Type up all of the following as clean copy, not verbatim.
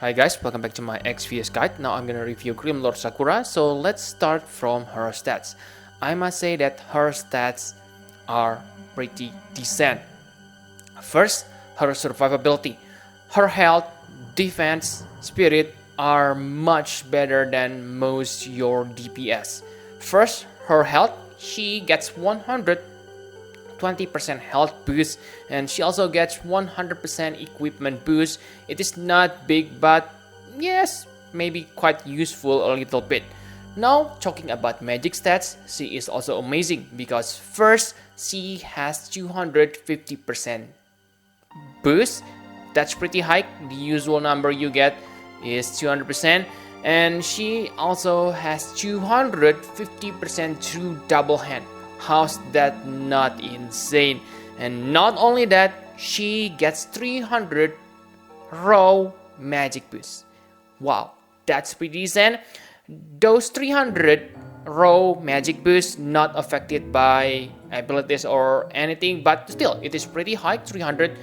Hi guys, welcome back to my XVS guide. Now I'm gonna review Grimlord Sakura, so let's start from her stats. I must say that her stats are pretty decent. First, her survivability. Her health, defense, spirit are much better than most your DPS. First, her health, she gets 120% health boost, and she also gets 100% equipment boost. It is not big, but yes, maybe quite useful a little bit. Now, talking about magic stats, she is also amazing because first, she has 250% boost. That's pretty high. The usual number you get is 200%, and she also has 250% true double hand. How's that not insane? And not only that, she gets 300 raw magic boost. Wow, that's pretty decent. Those 300 raw magic boosts not affected by abilities or anything, but still it is pretty high, 300.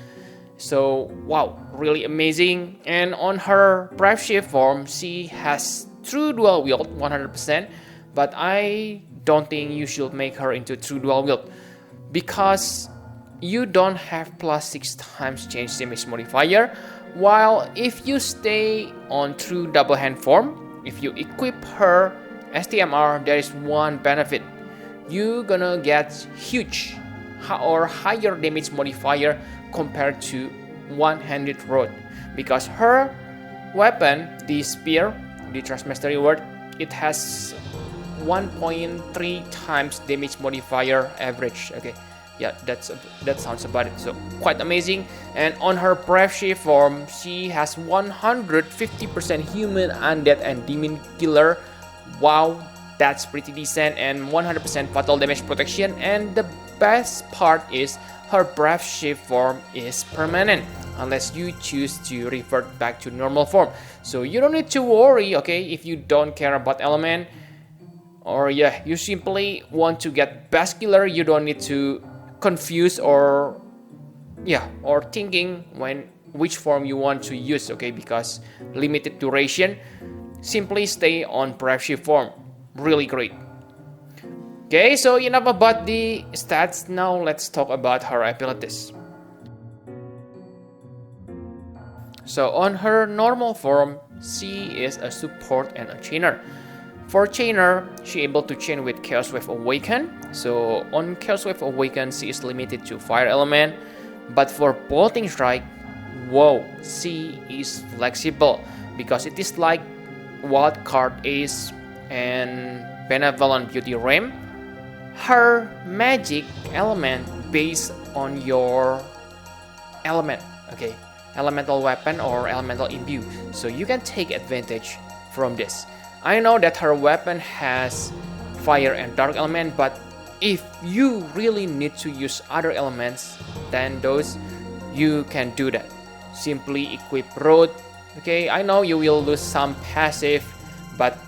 So wow, really amazing. And on her Brave Shift form, she has true dual wield 100%, but I don't think you should make her into true dual wield because you don't have plus 6 times change damage modifier, while if you stay on true double hand form, if you equip her STMR, there is one benefit. You're gonna get huge or higher damage modifier compared to one-handed rod, because her weapon, the spear, the Trustmastery Word, it has 1.3 times damage modifier average. Okay, yeah, that sounds about it. So quite amazing. And on her Brave Shift form, she has 150% human, undead, and demon killer. Wow, that's pretty decent. And 100% fatal damage protection. And the best part is her Brave Shift form is permanent unless you choose to revert back to normal form. So you don't need to worry, okay, if you don't care about element, or yeah, you simply want to get best killer, you don't need to confuse or thinking when which form you want to use, okay, because limited duration. Simply stay on Brave Shift form. Really great. Okay, so enough about the stats. Now let's talk about her abilities. So on her normal form, she is a support and a chainer. For chainer, she able to chain with Chaos Wave Awaken. So on Chaos Wave Awaken, she is limited to fire element. But for bolting strike, whoa, she is flexible because it is like Wildcard Ace and Benevolent Beauty Ram. Her magic element based on your element, okay, elemental weapon or elemental imbue. So you can take advantage from this. I know that her weapon has fire and dark element, but if you really need to use other elements than those, you can do that. Simply equip Road. Okay, I know you will lose some passive, but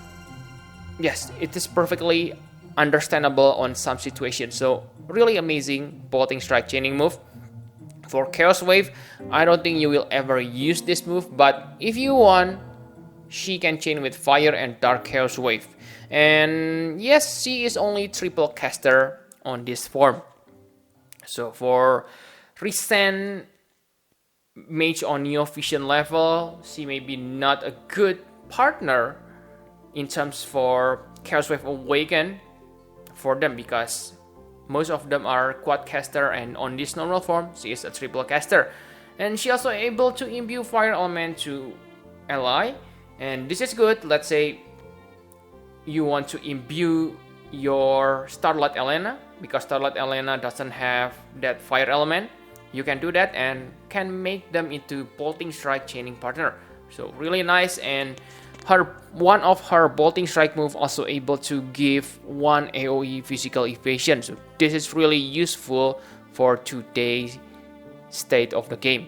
yes, it is perfectly understandable on some situations. So really amazing bolting strike chaining move. For Chaos Wave, I don't think you will ever use this move, but if you want, she can chain with fire and dark Chaos Wave. And yes, she is only triple caster on this form. So for recent mage on Neo Vision level, she may be not a good partner in terms for Chaos Wave Awaken for them, because most of them are quad caster, and on this normal form, she is a triple caster. And she also able to imbue fire element to ally, and this is good. Let's say you want to imbue your Starlight Elena, because Starlight Elena doesn't have that fire element. You can do that and can make them into bolting strike chaining partner. So really nice. And one of her bolting strike move also able to give 1 AoE physical evasion. So this is really useful for today's state of the game.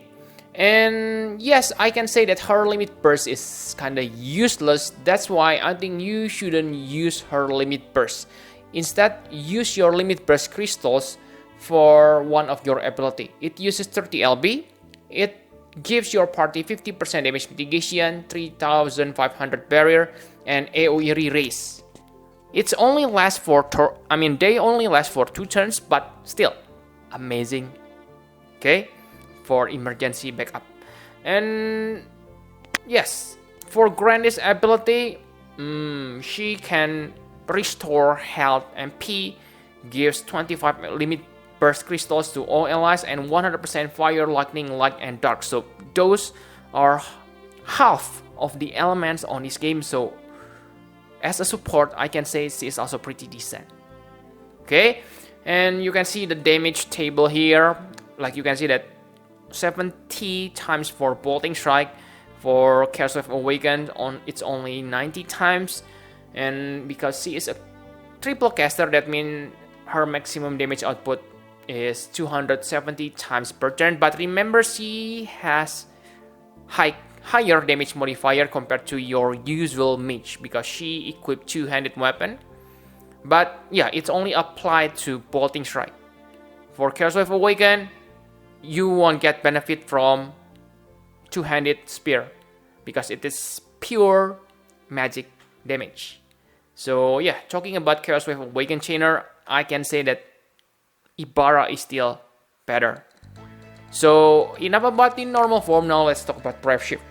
And yes, I can say that her limit burst is kinda useless. That's why I think you shouldn't use her limit burst. Instead, use your limit burst crystals for one of your ability. It uses 30 LB. It gives your party 50% damage mitigation, 3500 barrier, and AoE re-raise. It's only lasts for they only last for 2 turns, but still amazing. Okay, for emergency backup. And yes, for Grandis ability, she can restore health and P, gives 25 limit burst crystals to all allies, and 100% fire, lightning, light, and dark. So those are half of the elements on this game. So as a support, I can say she is also pretty decent. Okay, and you can see the damage table here. Like you can see that 70 times for bolting strike. For Chaos Wave Awakened, it's only 90 times. And because she is a triple caster, that means her maximum damage output is 270 times per turn. But remember, she has higher damage modifier compared to your usual mage, because she equipped two-handed weapon. But yeah, it's only applied to bolting strike. For Chaos Wave Awakened, you won't get benefit from two-handed spear, because it is pure magic damage. So yeah, talking about Chaos Wave Awakened Chainer, I can say that Ibara is still better. So enough about the normal form, now let's talk about Brave Shift.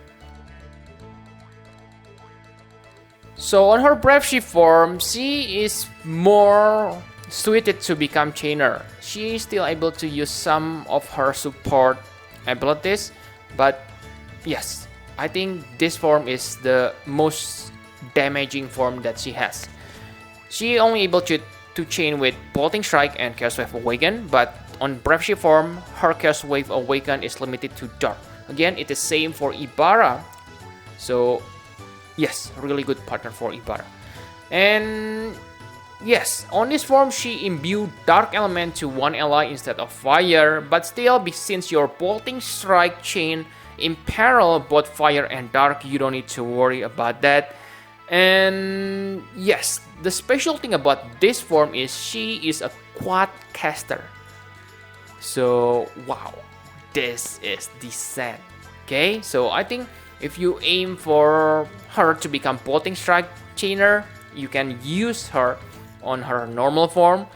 So on her Brave Shift form, she is more suited to become Chainer. She is still able to use some of her support abilities, but yes, I think this form is the most damaging form that she has. She only able to chain with Bolting Strike and Chaos Wave Awaken, but on Brave Shift form, her Chaos Wave Awaken is limited to Dark. Again, it is same for Ibara. So yes, really good partner for Ibara. And yes, on this form, she imbued Dark Element to one ally instead of Fire, but still, since your Bolting Strike chain imperil both Fire and Dark, you don't need to worry about that. And yes, the special thing about this form is she is a quad caster. So wow, this is decent. Okay, so I think if you aim for her to become Bolting Strike Chainer, you can use her on her normal form.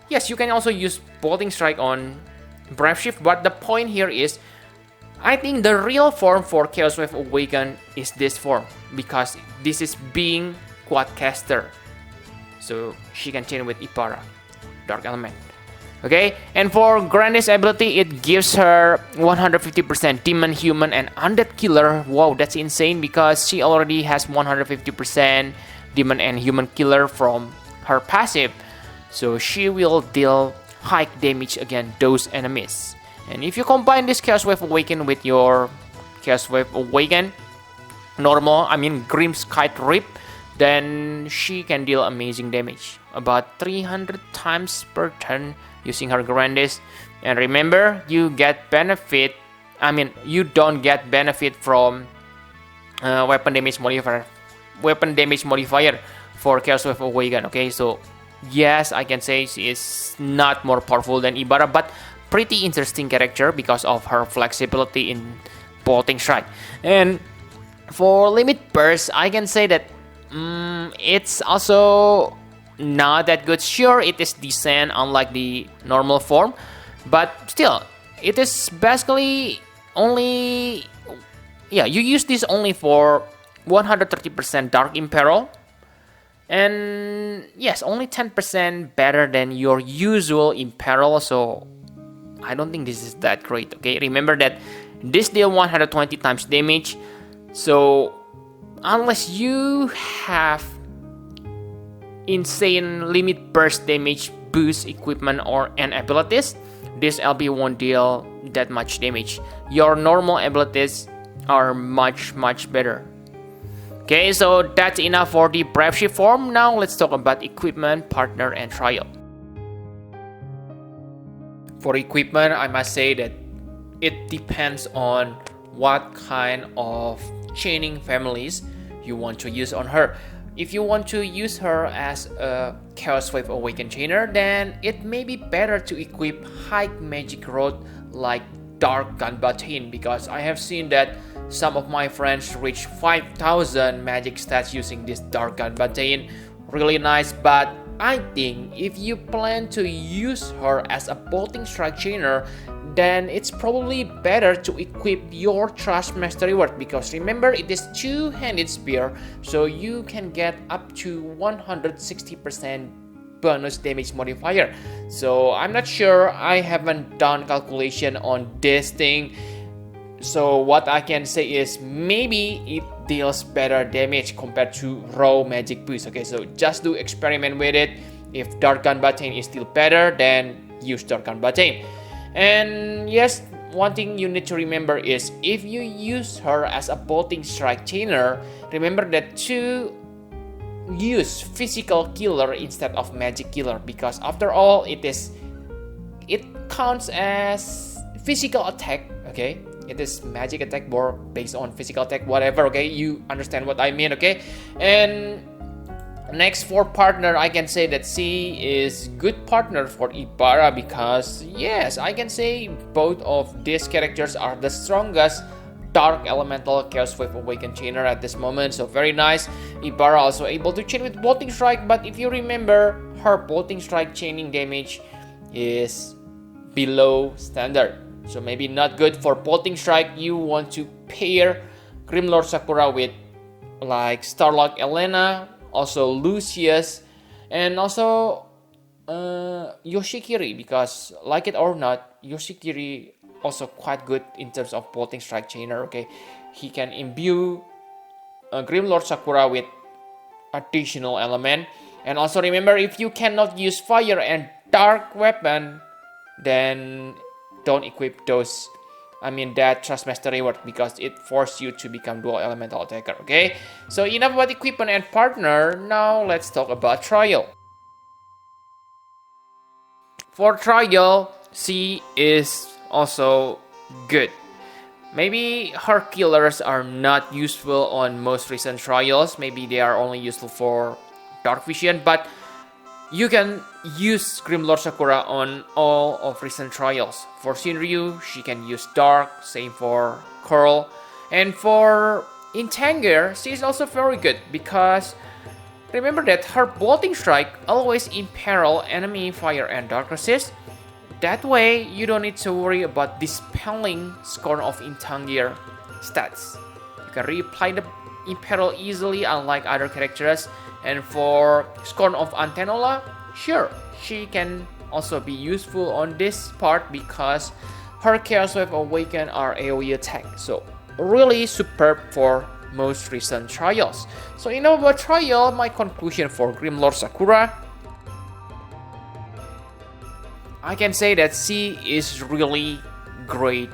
Yes, you can also use Bolting Strike on Brave Shift, but the point here is, I think the real form for Chaos Wave Awaken is this form, because this is being Quadcaster. So she can chain with Ibara, Dark Element. Okay, and for Grandis ability, it gives her 150% Demon, Human, and Undead Killer. Wow, that's insane, because she already has 150% Demon and Human Killer from her passive. So she will deal high damage against those enemies. And if you combine this Chaos Wave Awaken with your Chaos Wave Awaken Grim's Kite Rip, then she can deal amazing damage, about 300 times per turn using her Grandis. And remember, you get benefit, you don't get benefit from weapon damage modifier for Chaos Wave Awaken. Okay, so yes, I can say she is not more powerful than Ibara, but pretty interesting character because of her flexibility in Bolting Strike. And for Limit Burst, I can say that it's also not that good. Sure, it is decent unlike the normal form, but still, it is basically only, you use this only for 130% Dark Imperil, and yes, only 10% better than your usual Imperil, so I don't think this is that great. Okay, remember that this deal 120 times damage, so unless you have insane limit burst damage boost equipment and abilities, this LB won't deal that much damage. Your normal abilities are much better. Okay, so that's enough for the Brave Shift form. Now let's talk about equipment, partner, and trial. For equipment, I must say that it depends on what kind of chaining families you want to use on her. If you want to use her as a Chaos Wave Awakened Chainer, then it may be better to equip high magic road like Dark Gunbatane, because I have seen that some of my friends reach 5,000 magic stats using this Dark Gunbatane. Really nice, but I think if you plan to use her as a bolting strike chainer, then it's probably better to equip your Trust Mastery Word, because remember it is two-handed spear, so you can get up to 160% bonus damage modifier. So I'm not sure, I haven't done calculation on this thing. So what I can say is maybe it deals better damage compared to raw magic boost. Okay, so just do experiment with it. If Dark Gunbatane is still better, then use Dark Gunbatane. And yes, one thing you need to remember is if you use her as a bolting strike chainer, remember that to use physical killer instead of magic killer, because after all it counts as physical attack. Okay, it is magic attack or based on physical attack, whatever. Okay, you understand what I mean. Okay, and next, for partner, I can say that she is good partner for Ibara, because yes, I can say both of these characters are the strongest Dark Elemental Chaos Wave Awakened chainer at this moment. So very nice. Ibara also able to chain with bolting strike, but if you remember, her bolting strike chaining damage is below standard, so maybe not good for bolting strike. You want to pair Grimlord Sakura with like Starlock Elena, also Lucius, and also Yoshikiri, because like it or not, Yoshikiri also quite good in terms of bolting strike chainer. Okay, he can imbue Grimlord Sakura with additional element. And also remember, if you cannot use fire and dark weapon, then don't equip those, that Trust Mastery Word, because it forces you to become dual elemental attacker. Okay, so enough about equipment and partner. Now let's talk about trial. For trial, she is also good. Maybe her killers are not useful on most recent trials. Maybe they are only useful for Dark Vision, but you can use Grimlord Sakura on all of recent trials. For Shinryu, she can use Dark, same for Curl. And for Intanger, she is also very good, because remember that her bolting strike always imperil enemy fire and dark resist. That way, you don't need to worry about dispelling Scorn of Intanger stats. You can reapply the imperil easily, unlike other characters. And for Scorn of Antenola, sure, she can also be useful on this part, because her Chaos Wave Awaken are AoE attack. So really superb for most recent trials. So about trial, my conclusion for Grimlord Sakura, I can say that she is really great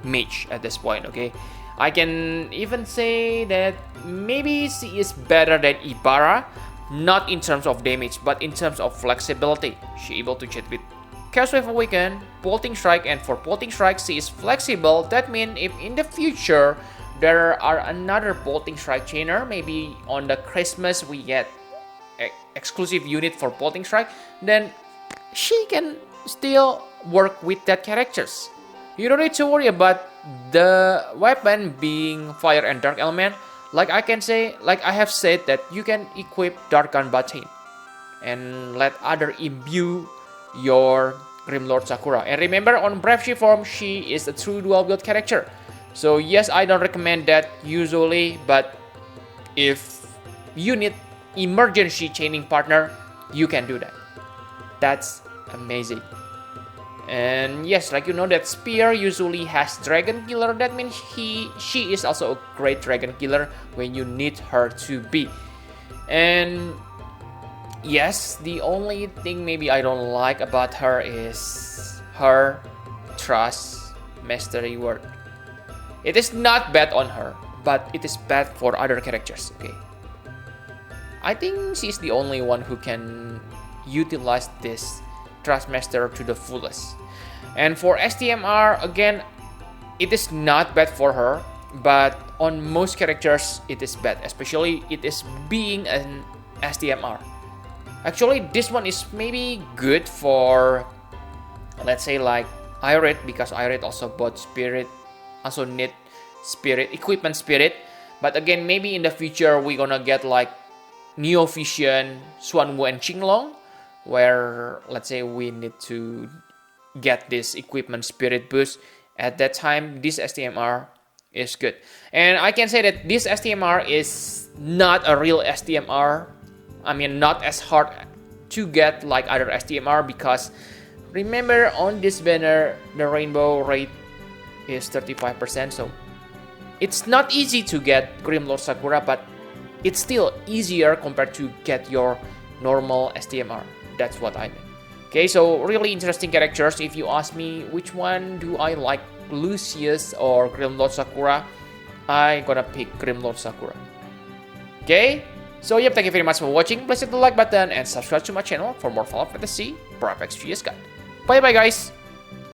mage at this point. Okay, I can even say that maybe she is better than Ibara, not in terms of damage, but in terms of flexibility. She able to chat with Chaos Wave Awaken, bolting strike, and for bolting strike she is flexible. That means if in the future there are another bolting strike chainer, maybe on the Christmas we get exclusive unit for bolting strike, then she can still work with that characters. You don't need to worry about the weapon being fire and dark element. Like I have said that you can equip Dark Gunbatane and let other imbue your Grimlord Sakura. And remember, on Brave She form, she is a true dual build character. So yes, I don't recommend that usually, but if you need emergency chaining partner, you can do that. That's amazing. And yes, like that Spear usually has Dragon Killer. That means she is also a great Dragon Killer when you need her to be. And yes, the only thing maybe I don't like about her is her Trust Mastery Word. It is not bad on her, but it is bad for other characters. Okay, I think she's the only one who can utilize this Trust Master to the fullest. And for STMR, again, it is not bad for her, but on most characters it is bad, especially it is being an STMR. Actually, this one is maybe good for, let's say, like Irate, because Irate also bought Spirit, also need Spirit, equipment Spirit. But again, maybe in the future we're gonna get like Neo Vision, Xuanwu, and Qinglong, where let's say we need to get this equipment Spirit boost. At that time, this STMR is good. And I can say that this STMR is not a real STMR. I mean, not as hard to get like other STMR, because remember on this banner, the rainbow rate is 35%. So it's not easy to get Grimlord Sakura, but it's still easier compared to get your normal STMR. That's what I mean. Okay, so really interesting characters. If you ask me which one do I like, Lucius or Grimlord Sakura, I gonna pick Grimlord Sakura. Okay, so yep, thank you very much for watching. Please hit the like button and subscribe to my channel for more Final Fantasy Pro Apex Guide. Bye bye guys!